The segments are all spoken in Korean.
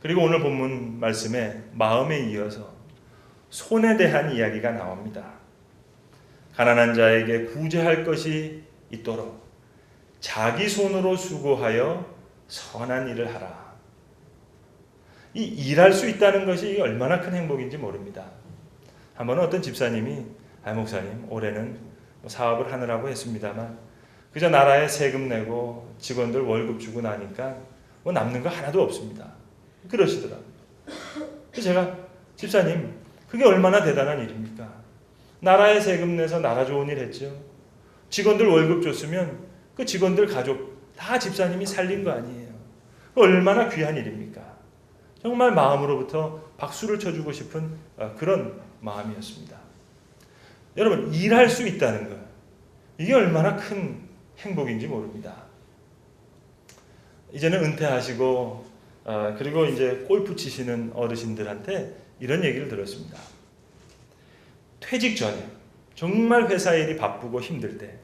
그리고 오늘 본문 말씀에 마음에 이어서 손에 대한 이야기가 나옵니다. 가난한 자에게 구제할 것이 있도록 자기 손으로 수고하여 선한 일을 하라. 이 일할 수 있다는 것이 얼마나 큰 행복인지 모릅니다. 한 번은 어떤 집사님이 목사님 올해는 사업을 하느라고 했습니다만 그저 나라에 세금 내고 직원들 월급 주고 나니까 남는 거 하나도 없습니다. 그러시더라고요. 제가 집사님 그게 얼마나 대단한 일입니까? 나라에 세금 내서 나라 좋은 일 했죠. 직원들 월급 줬으면 그 직원들 가족 다 집사님이 살린 거 아니에요. 얼마나 귀한 일입니까? 정말 마음으로부터 박수를 쳐주고 싶은 그런 마음이었습니다. 여러분, 일할 수 있다는 것, 이게 얼마나 큰 행복인지 모릅니다. 이제는 은퇴하시고 그리고 이제 골프 치시는 어르신들한테 이런 얘기를 들었습니다. 퇴직 전에 정말 회사 일이 바쁘고 힘들 때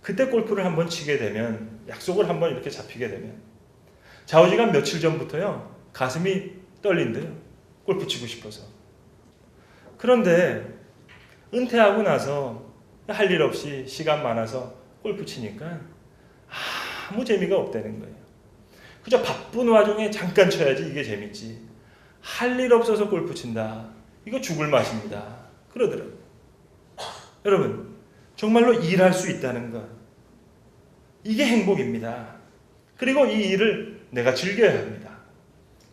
그때 골프를 한번 치게 되면, 약속을 한번 이렇게 잡히게 되면 좌우지간 며칠 전부터요 가슴이 떨린대요. 골프 치고 싶어서. 그런데 은퇴하고 나서 할 일 없이 시간 많아서 골프 치니까 아무 재미가 없다는 거예요. 그저 바쁜 와중에 잠깐 쳐야지 이게 재밌지. 할 일 없어서 골프 친다. 이거 죽을 맛입니다. 그러더라고요. 여러분, 정말로 일할 수 있다는 것, 이게 행복입니다. 그리고 이 일을 내가 즐겨야 합니다.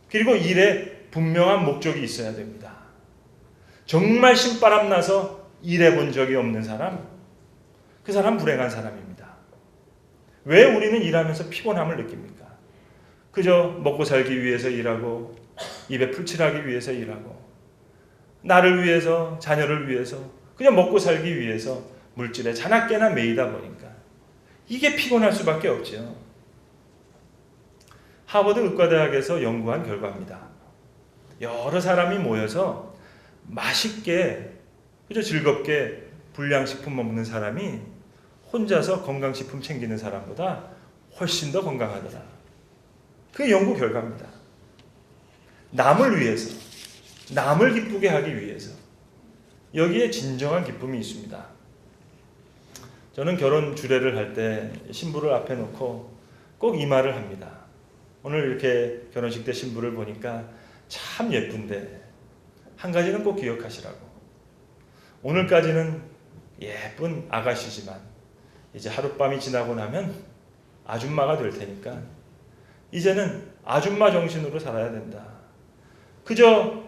그리고 일에 분명한 목적이 있어야 됩니다. 정말 신바람 나서 일해본 적이 없는 사람, 그 사람 불행한 사람입니다. 왜 우리는 일하면서 피곤함을 느낍니까? 그저 먹고 살기 위해서 일하고 입에 풀칠하기 위해서 일하고 나를 위해서, 자녀를 위해서, 그냥 먹고 살기 위해서 물질에 자나깨나 매이다 보니까 이게 피곤할 수밖에 없죠. 하버드 의과대학에서 연구한 결과입니다. 여러 사람이 모여서 맛있게, 그저 즐겁게 불량식품 먹는 사람이 혼자서 건강식품 챙기는 사람보다 훨씬 더 건강하더라. 그게 연구 결과입니다. 남을 위해서, 남을 기쁘게 하기 위해서, 여기에 진정한 기쁨이 있습니다. 저는 결혼 주례를 할 때 신부를 앞에 놓고 꼭 이 말을 합니다. 오늘 이렇게 결혼식 때 신부를 보니까 참 예쁜데 한 가지는 꼭 기억하시라고. 오늘까지는 예쁜 아가씨지만 이제 하룻밤이 지나고 나면 아줌마가 될 테니까 이제는 아줌마 정신으로 살아야 된다. 그저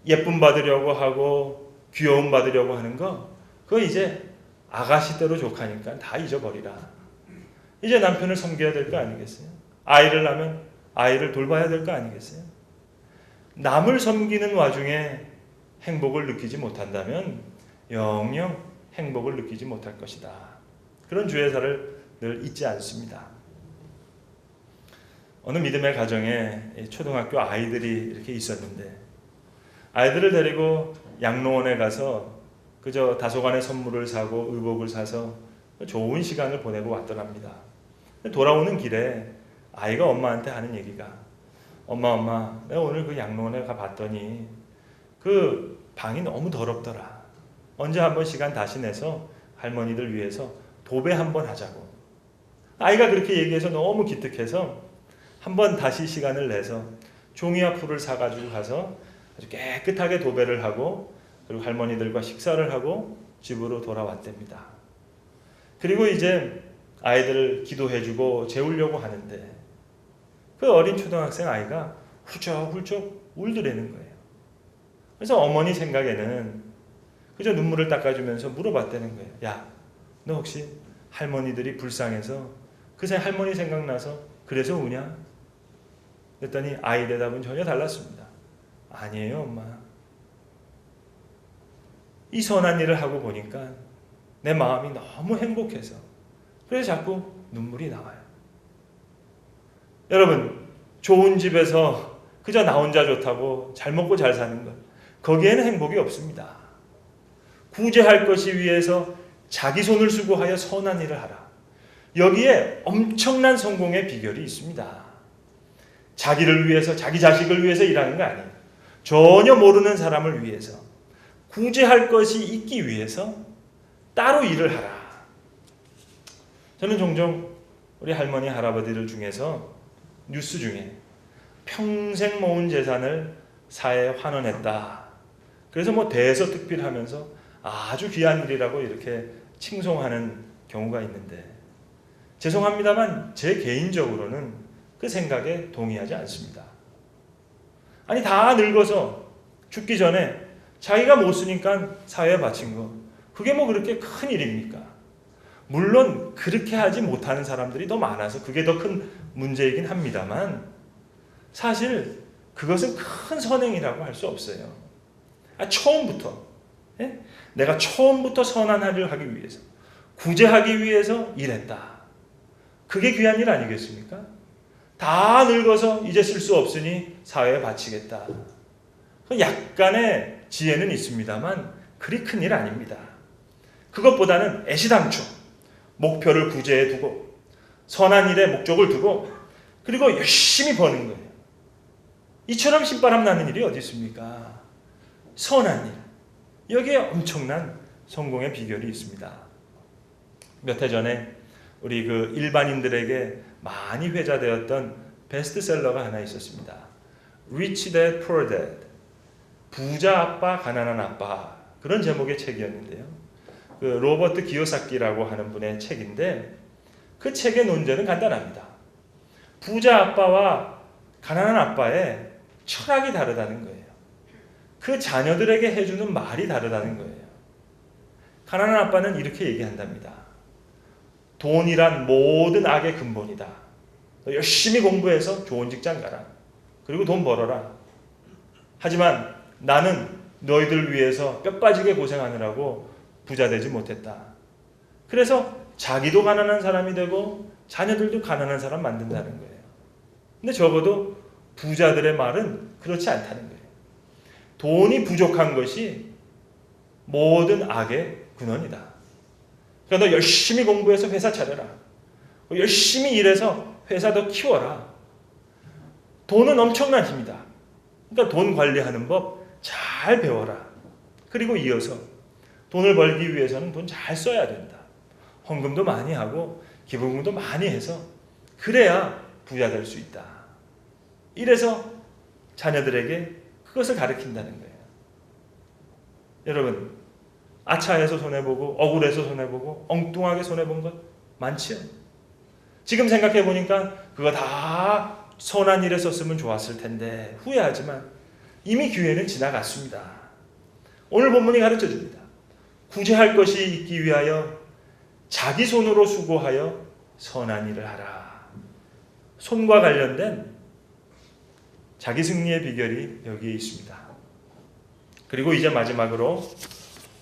예쁨 받으려고 하고 귀여움 받으려고 하는 거, 그거 이제 아가씨대로 족하니까 다 잊어버리라. 이제 남편을 섬겨야 될 거 아니겠어요? 아이를 낳으면 아이를 돌봐야 될 거 아니겠어요? 남을 섬기는 와중에 행복을 느끼지 못한다면 영영 행복을 느끼지 못할 것이다. 그런 주의사를 늘 잊지 않습니다. 어느 믿음의 가정에 초등학교 아이들이 이렇게 있었는데 아이들을 데리고 양로원에 가서 그저 다소간의 선물을 사고 의복을 사서 좋은 시간을 보내고 왔더랍니다. 돌아오는 길에 아이가 엄마한테 하는 얘기가, 엄마, 내가 오늘 그 양로원에 가봤더니 그 방이 너무 더럽더라. 언제 한번 시간 다시 내서 할머니들 위해서 도배 한번 하자고. 아이가 그렇게 얘기해서 너무 기특해서 한번 다시 시간을 내서 종이와 풀을 사가지고 가서 아주 깨끗하게 도배를 하고 그리고 할머니들과 식사를 하고 집으로 돌아왔답니다. 그리고 이제 아이들을 기도해주고 재우려고 하는데 그 어린 초등학생 아이가 훌쩍훌쩍 울더라는 거예요. 그래서 어머니 생각에는 그저 눈물을 닦아주면서 물어봤다는 거예요. 야, 너 혹시 할머니들이 불쌍해서 그새 할머니 생각나서 그래서 우냐? 그랬더니 아이 대답은 전혀 달랐습니다. 아니에요, 엄마. 이 선한 일을 하고 보니까 내 마음이 너무 행복해서 그래서 자꾸 눈물이 나와요. 여러분, 좋은 집에서 그저 나 혼자 좋다고 잘 먹고 잘 사는 것, 거기에는 행복이 없습니다. 구제할 것이 위해서 자기 손을 수고하여 선한 일을 하라. 여기에 엄청난 성공의 비결이 있습니다. 자기를 위해서, 자기 자식을 위해서 일하는 거 아니에요. 전혀 모르는 사람을 위해서, 구제할 것이 있기 위해서 따로 일을 하라. 저는 종종 우리 할머니, 할아버지들 중에서 뉴스 중에 평생 모은 재산을 사회에 환원했다. 그래서 뭐 대서특필하면서 아주 귀한 일이라고 이렇게 칭송하는 경우가 있는데, 죄송합니다만 제 개인적으로는 그 생각에 동의하지 않습니다. 아니, 다 늙어서 죽기 전에 자기가 못 쓰니까 사회에 바친 거, 그게 뭐 그렇게 큰 일입니까? 물론 그렇게 하지 못하는 사람들이 더 많아서 그게 더 큰 문제이긴 합니다만, 사실 그것은 큰 선행이라고 할 수 없어요. 처음부터, 내가 처음부터 선한 일을 하기 위해서, 구제하기 위해서 일했다. 그게 귀한 일 아니겠습니까? 다 늙어서 이제 쓸 수 없으니 사회에 바치겠다. 약간의 지혜는 있습니다만 그리 큰 일 아닙니다. 그것보다는 애시당초 목표를 구제해 두고 선한 일에 목적을 두고 그리고 열심히 버는 거예요. 이처럼 신바람 나는 일이 어디 있습니까? 선한 일. 여기에 엄청난 성공의 비결이 있습니다. 몇 해 전에 우리 그 일반인들에게 많이 회자되었던 베스트셀러가 하나 있었습니다. Rich Dad, Poor Dad. 부자 아빠, 가난한 아빠. 그런 제목의 책이었는데요. 그 로버트 기요사키라고 하는 분의 책인데, 그 책의 논제는 간단합니다. 부자 아빠와 가난한 아빠의 철학이 다르다는 거예요. 그 자녀들에게 해주는 말이 다르다는 거예요. 가난한 아빠는 이렇게 얘기한답니다. 돈이란 모든 악의 근본이다. 너 열심히 공부해서 좋은 직장 가라. 그리고 돈 벌어라. 하지만 나는 너희들 위해서 뼈 빠지게 고생하느라고 부자 되지 못했다. 그래서 자기도 가난한 사람이 되고 자녀들도 가난한 사람 만든다는 거예요. 근데 적어도 부자들의 말은 그렇지 않다는 거예요. 돈이 부족한 것이 모든 악의 근원이다. 그러니까 너 열심히 공부해서 회사 차려라. 열심히 일해서 회사 더 키워라. 돈은 엄청난 힘이다. 그러니까 돈 관리하는 법 잘 배워라. 그리고 이어서 돈을 벌기 위해서는 돈 잘 써야 된다. 헌금도 많이 하고 기부금도 많이 해서 그래야 부자 될 수 있다. 이래서 자녀들에게 그것을 가르친다는 거예요. 여러분, 아차해서 손해보고 억울해서 손해보고 엉뚱하게 손해본 것 많지요. 지금 생각해보니까 그거 다 선한 일에 썼으면 좋았을 텐데 후회하지만 이미 기회는 지나갔습니다. 오늘 본문이 가르쳐줍니다. 구제할 것이 있기 위하여 자기 손으로 수고하여 선한 일을 하라. 손과 관련된 자기 승리의 비결이 여기에 있습니다. 그리고 이제 마지막으로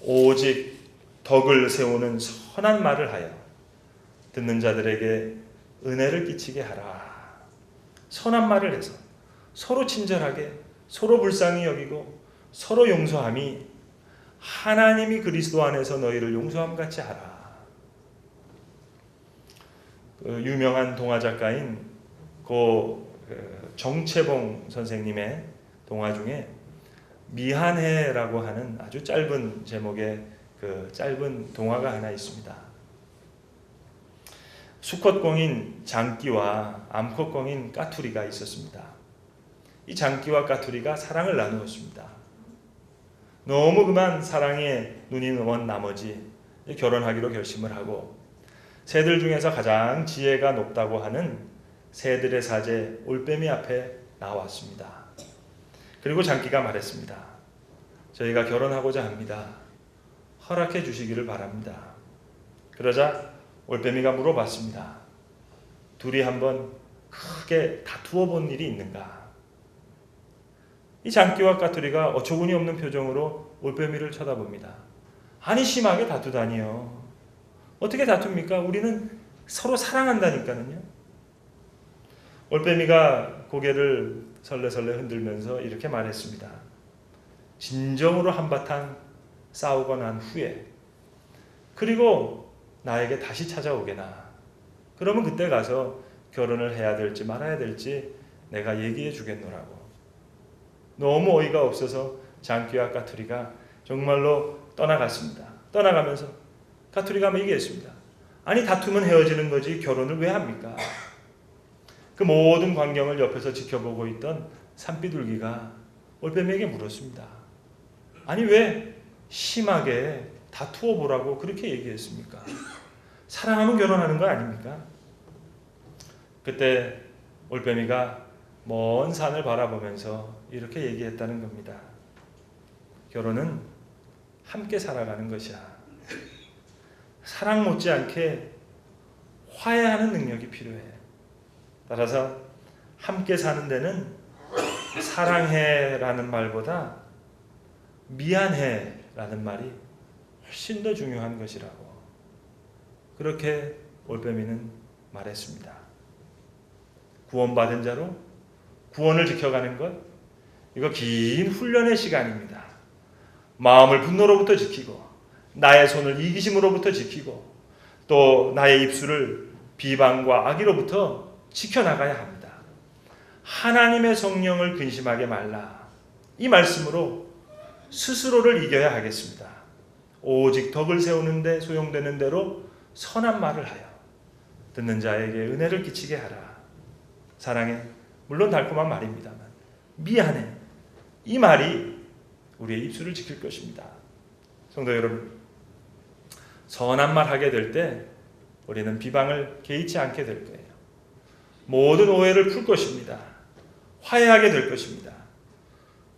오직 덕을 세우는 선한 말을 하여 듣는 자들에게 은혜를 끼치게 하라. 선한 말을 해서 서로 친절하게 서로 불쌍히 여기고 서로 용서함이 하나님이 그리스도 안에서 너희를 용서함 같이 하라. 그 유명한 동화 작가인 정채봉 선생님의 동화 중에 미안해라고 하는 아주 짧은 제목의 그 짧은 동화가 하나 있습니다. 수컷공인 장기와 암컷공인 까투리가 있었습니다. 이 장기와 까투리가 사랑을 나누었습니다. 너무 그만 사랑에 눈이 먼 나머지 결혼하기로 결심을 하고 새들 중에서 가장 지혜가 높다고 하는 새들의 사제 올빼미 앞에 나왔습니다. 그리고 장기가 말했습니다. 저희가 결혼하고자 합니다. 허락해 주시기를 바랍니다. 그러자 올빼미가 물어봤습니다. 둘이 한번 크게 다투어 본 일이 있는가? 이 장기와 까투리가 어처구니 없는 표정으로 올빼미를 쳐다봅니다. 아니, 심하게 다투다니요. 어떻게 다툽니까? 우리는 서로 사랑한다니까는요. 올빼미가 고개를 설레설레 흔들면서 이렇게 말했습니다. 진정으로 한바탕 싸우고 난 후에 그리고 나에게 다시 찾아오게나. 그러면 그때 가서 결혼을 해야 될지 말아야 될지 내가 얘기해 주겠노라고. 너무 어이가 없어서 장기와 까투리가 정말로 떠나갔습니다. 떠나가면서 까투리가 얘기했습니다. 아니 다투면 헤어지는 거지 결혼을 왜 합니까? 그 모든 광경을 옆에서 지켜보고 있던 산비둘기가 올빼미에게 물었습니다. 아니 왜 심하게 다투어 보라고 그렇게 얘기했습니까? 사랑하면 결혼하는 거 아닙니까? 그때 올빼미가 먼 산을 바라보면서 이렇게 얘기했다는 겁니다. 결혼은 함께 살아가는 것이야. 사랑 못지않게 화해하는 능력이 필요해. 따라서 함께 사는 데는 사랑해라는 말보다 미안해라는 말이 훨씬 더 중요한 것이라고. 그렇게 올빼미는 말했습니다. 구원받은 자로 구원을 지켜가는 것, 이거 긴 훈련의 시간입니다. 마음을 분노로부터 지키고 나의 손을 이기심으로부터 지키고 또 나의 입술을 비방과 악의로부터 지켜나가야 합니다. 하나님의 성령을 근심하게 말라. 이 말씀으로 스스로를 이겨야 하겠습니다. 오직 덕을 세우는데 소용되는 대로 선한 말을 하여 듣는 자에게 은혜를 끼치게 하라. 사랑해. 물론 달콤한 말입니다만 미안해. 이 말이 우리의 입술을 지킬 것입니다. 성도 여러분, 선한 말 하게 될 때 우리는 비방을 개의치 않게 될 거예요. 모든 오해를 풀 것입니다. 화해하게 될 것입니다.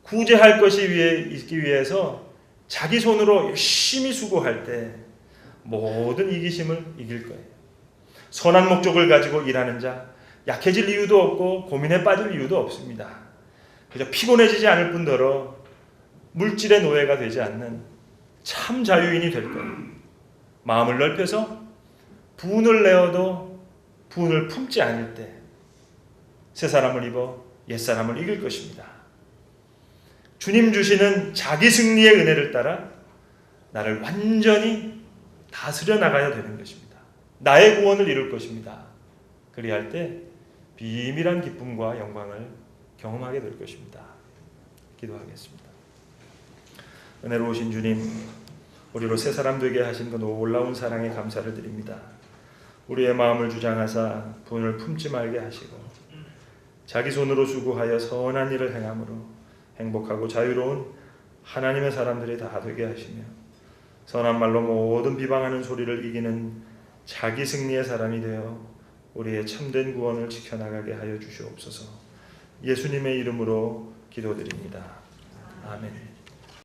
구제할 것이 있기 위해서 자기 손으로 열심히 수고할 때 모든 이기심을 이길 거예요. 선한 목적을 가지고 일하는 자, 약해질 이유도 없고 고민에 빠질 이유도 없습니다. 그저 피곤해지지 않을 뿐더러 물질의 노예가 되지 않는 참 자유인이 될 거예요. 마음을 넓혀서 분을 내어도 분을 품지 않을 때 새 사람을 입어 옛 사람을 이길 것입니다. 주님 주시는 자기 승리의 은혜를 따라 나를 완전히 다스려 나가야 되는 것입니다. 나의 구원을 이룰 것입니다. 그리할 때 비밀한 기쁨과 영광을 경험하게 될 것입니다. 기도하겠습니다. 은혜로우신 주님, 우리로 새 사람 되게 하신 그 놀라운 사랑에 감사를 드립니다. 우리의 마음을 주장하사 분을 품지 말게 하시고 자기 손으로 수고하여 선한 일을 행함으로 행복하고 자유로운 하나님의 사람들이 다 되게 하시며 선한 말로 모든 비방하는 소리를 이기는 자기 승리의 사람이 되어 우리의 참된 구원을 지켜나가게 하여 주시옵소서. 예수님의 이름으로 기도드립니다. 아멘.